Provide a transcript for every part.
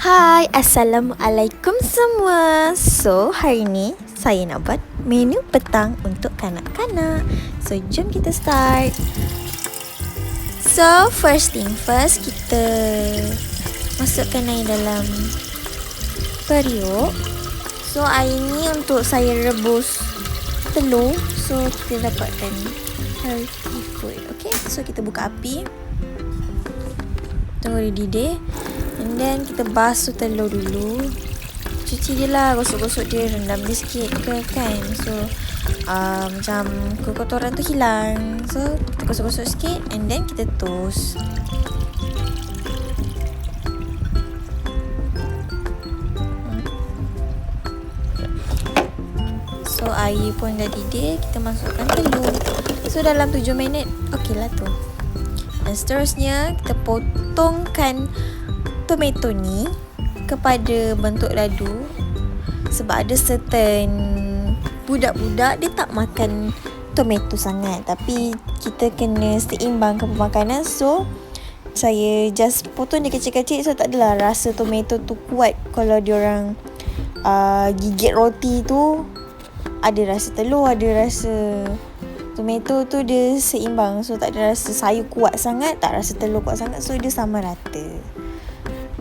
Hai, Assalamualaikum semua. So, hari ni saya nak buat menu petang untuk kanak-kanak. So, jom kita start. So, first thing first, kita masukkan air dalam periuk. So, air ni untuk saya rebus telur. So, kita dapatkan healthy food. Okay, so kita buka api. Tunggu dia didih. And then kita basuh telur dulu. Cuci dia lah, gosok-gosok dia, rendam dia sikit ke kan. So macam kotoran tu hilang. So kita gosok-gosok sikit and then kita toast. So air pun dah didih, kita masukkan telur. So dalam 7 minit okey lah tu. Dan seterusnya kita potongkan tomato ni kepada bentuk ladu. Sebab ada certain budak-budak dia tak makan tomato sangat, tapi kita kena seimbangkan pemakanan. So saya just potong dia kecil-kecil. So tak adalah rasa tomato tu kuat. Kalau diorang gigit roti tu, ada rasa telur, ada rasa tomato tu, dia seimbang. So tak ada rasa sayur kuat sangat, tak rasa telur kuat sangat. So dia sama rata.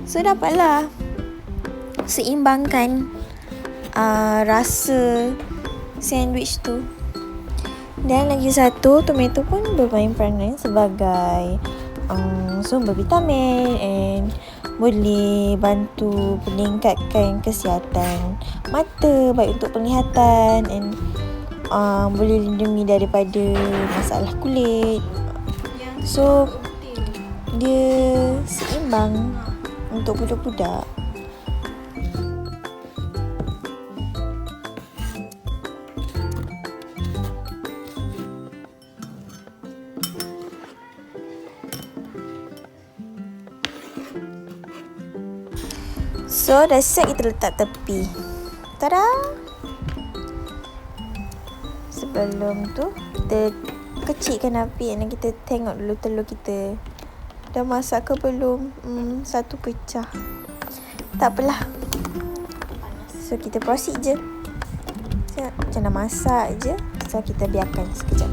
So dapatlah seimbangkan rasa sandwich tu. Dan lagi satu, tomato pun bermain peranan sebagai sumber vitamin and boleh bantu meningkatkan kesihatan mata, baik untuk penglihatan, and boleh lindungi daripada masalah kulit. So dia seimbang untuk budak-budak. So dah siap, kita letak tepi. Tada! Sebelum tu kita kecilkan api dan kita tengok dulu telur kita dah masak ke belum. Satu pecah. Tak apalah. So kita proceed je. Macam dah masak je. So kita biarkan sekejap.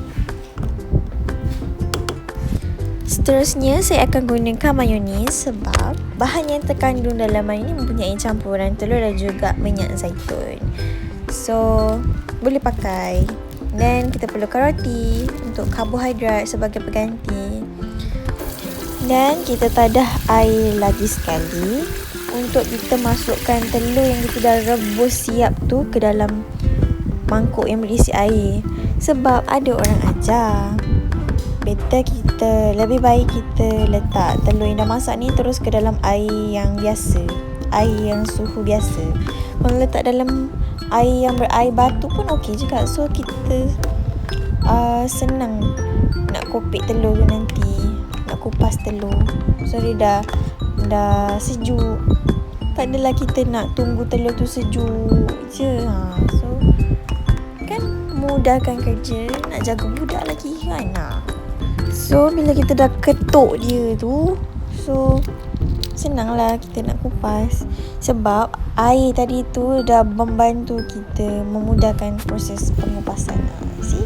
Seterusnya saya akan gunakan mayonis sebab bahan yang terkandung dalam mayonis ini mempunyai campuran telur dan juga minyak zaitun. So boleh pakai. Dan kita perlukan roti untuk karbohidrat sebagai pengganti. Dan kita tadah air lagi sekali untuk kita masukkan telur yang kita dah rebus siap tu ke dalam mangkuk yang berisi air. Sebab ada orang ajar, lebih baik kita letak telur yang dah masak ni terus ke dalam air yang biasa, air yang suhu biasa. Kalau letak dalam air yang berair batu pun okey juga. So kita senang nak kopek telur tu nanti, nak kupas telur. So dia dah sejuk. Tak adalah kita nak tunggu telur tu sejuk je. So kan mudahkan kerja, nak jaga budak lagi kan. So bila kita dah ketuk dia tu, so senanglah kita nak kupas. Sebab air tadi tu dah membantu kita memudahkan proses pengupasan. See?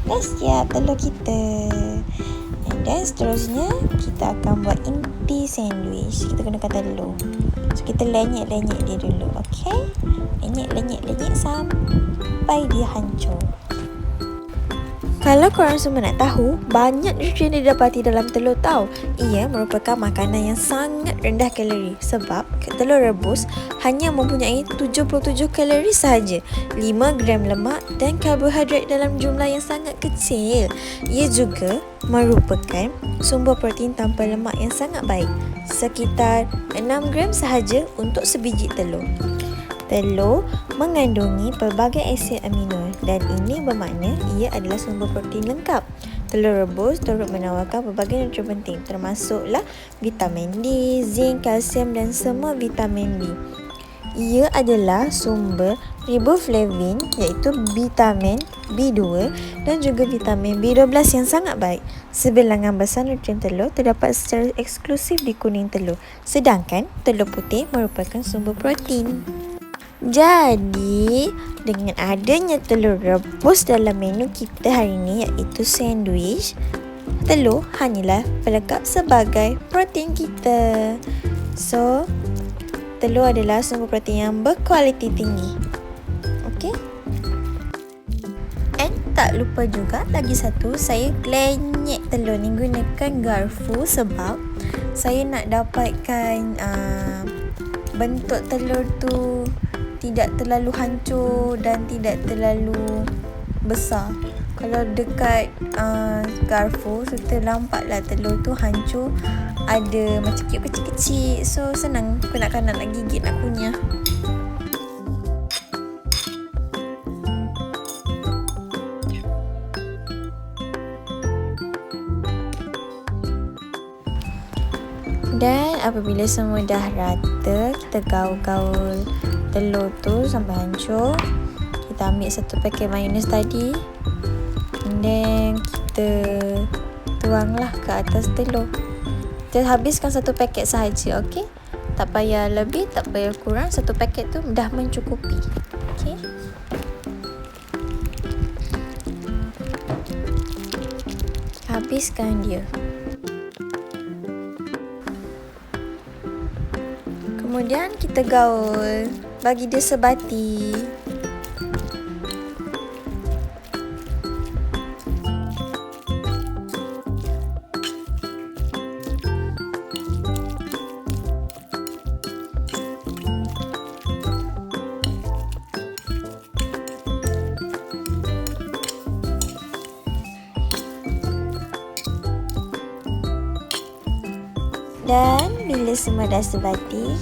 Dah siap telur kita. And then seterusnya kita akan buat inti sandwich. Kita gunakan telur. So kita lenyek-lenyek dia dulu. Okay? Lenyek sampai dia hancur. Kalau korang semua nak tahu, banyak nutrien yang didapati dalam telur tau. Ia merupakan makanan yang sangat rendah kalori sebab telur rebus hanya mempunyai 77 kalori sahaja, 5 gram lemak dan karbohidrat dalam jumlah yang sangat kecil. Ia juga merupakan sumber protein tanpa lemak yang sangat baik, sekitar 6 gram sahaja untuk sebiji telur. Telur mengandungi pelbagai asid amino dan ini bermakna ia adalah sumber protein lengkap. Telur rebus turut menawarkan pelbagai nutrien penting termasuklah vitamin D, zinc, kalsium dan semua vitamin B. Ia adalah sumber riboflavin iaitu vitamin B2 dan juga vitamin B12 yang sangat baik. Sebilangan besar nutrien telur terdapat secara eksklusif di kuning telur, sedangkan telur putih merupakan sumber protein. Jadi, dengan adanya telur rebus dalam menu kita hari ini iaitu sandwich, telur hanyalah pelengkap sebagai protein kita. So, telur adalah sumber protein yang berkualiti tinggi. Okey? And tak lupa juga lagi satu, saya gelenyek telur ni gunakan garfu sebab saya nak dapatkan bentuk telur tu tidak terlalu hancur dan tidak terlalu besar. Kalau dekat garfu, kita nampaklah telur tu hancur, ada macam kecil-kecil. So senang kanak-kanak nak gigit, nak kunyah. Dan apabila semua dah rata, kita gaul-gaul telur tu sampai hancur. Kita ambil satu paket mayonis tadi, and then kita tuanglah ke atas telur. Kita habiskan satu paket sahaja, okey? Tak payah lebih, tak payah kurang. Satu paket tu dah mencukupi. Okey? Habiskan dia. Kemudian kita gaul, bagi dia sebati. Dan bila semua dah sebati,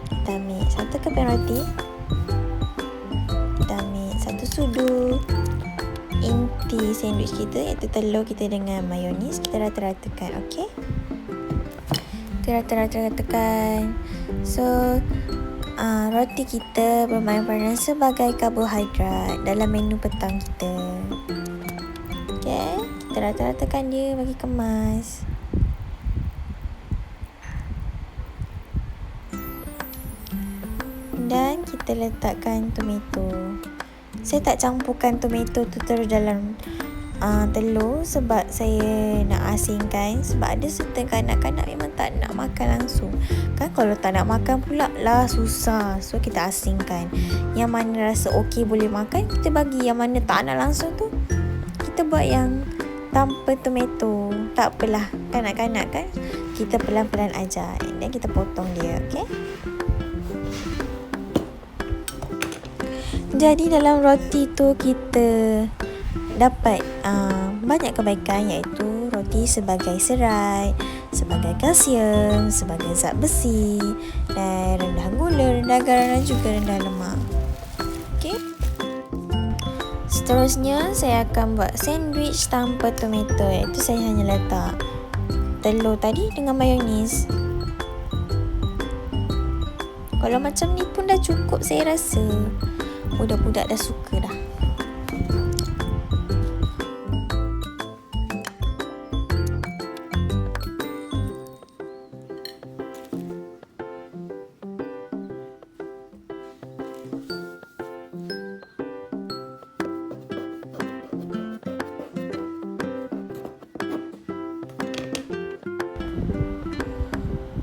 kita ambil satu keping roti, kita ambil satu sudu inti sandwich kita iaitu telur kita dengan mayonis. Kita rata-ratakan, okey? Kita rata-ratakan. So roti kita bermain peranan sebagai karbohidrat dalam menu petang kita. Okey, kita rata-ratakan dia bagi kemas. Dan kita letakkan tomato. Saya tak campurkan tomato tu terus dalam telur sebab saya nak asingkan. Sebab ada certain kanak-kanak memang tak nak makan langsung. Kan kalau tak nak makan pula lah susah. So kita asingkan. Yang mana rasa okey boleh makan, kita bagi. Yang mana tak nak langsung tu, kita buat yang tanpa tomato. Tak apalah, kanak-kanak kan, kita pelan-pelan ajar. Dan kita potong dia, okey? Jadi dalam roti tu kita dapat banyak kebaikan, iaitu roti sebagai serat, sebagai kalsium, sebagai zat besi, dan rendah gula, rendah garam dan juga rendah lemak. Okey. Seterusnya saya akan buat sandwich tanpa tomato, iaitu saya hanya letak telur tadi dengan mayonis. Kalau macam ni pun dah cukup saya rasa. Budak-budak dah suka dah.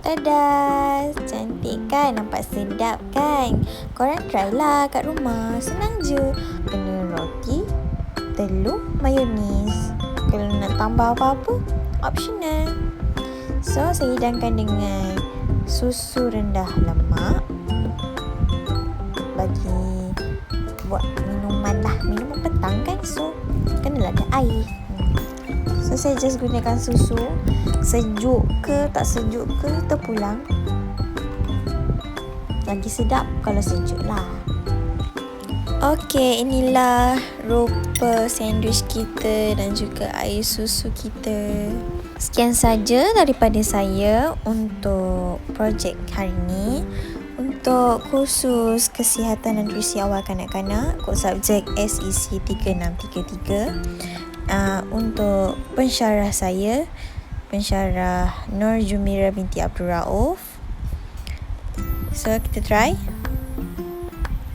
Tada! Cantik kan? Nampak sedap kan? Korang try lah kat rumah. Senang je. Kena roti, telur, mayonis. Kalau nak tambah apa-apa, optional. So, saya hidangkan dengan susu rendah lemak. Bagi buat minuman lah. Minuman petang kan? So, kenalah ada air. So, saya just gunakan susu. Sejuk ke tak sejuk ke terpulang. Lagi sedap kalau sejuk lah. Okey, inilah rupa sandwich kita dan juga air susu kita. Sekian saja daripada saya untuk projek hari ini. Untuk khusus kesihatan dan nutrisi awal kanak-kanak, kod subjek SEC 3633. Untuk pensyarah saya, pensyarah Nur Jumira binti Abdul Rauf. So kita try.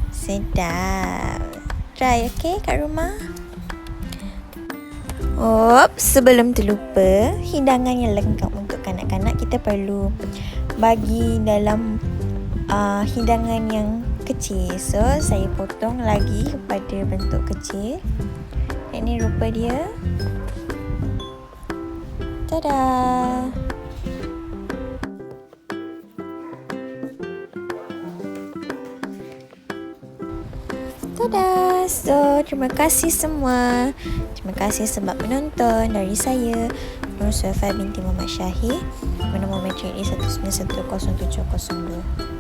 Sedap. Try kat rumah. Sebelum terlupa, hidangan yang lengkap untuk kanak-kanak kita perlu bagi dalam hidangan yang kecil. So saya potong lagi kepada bentuk kecil. Ini rupa dia. Tada. Tada. So terima kasih semua. Terima kasih sebab menonton. Dari saya Nur Suhaifah binti Muhammad Syahid, nombor matrik 19107002.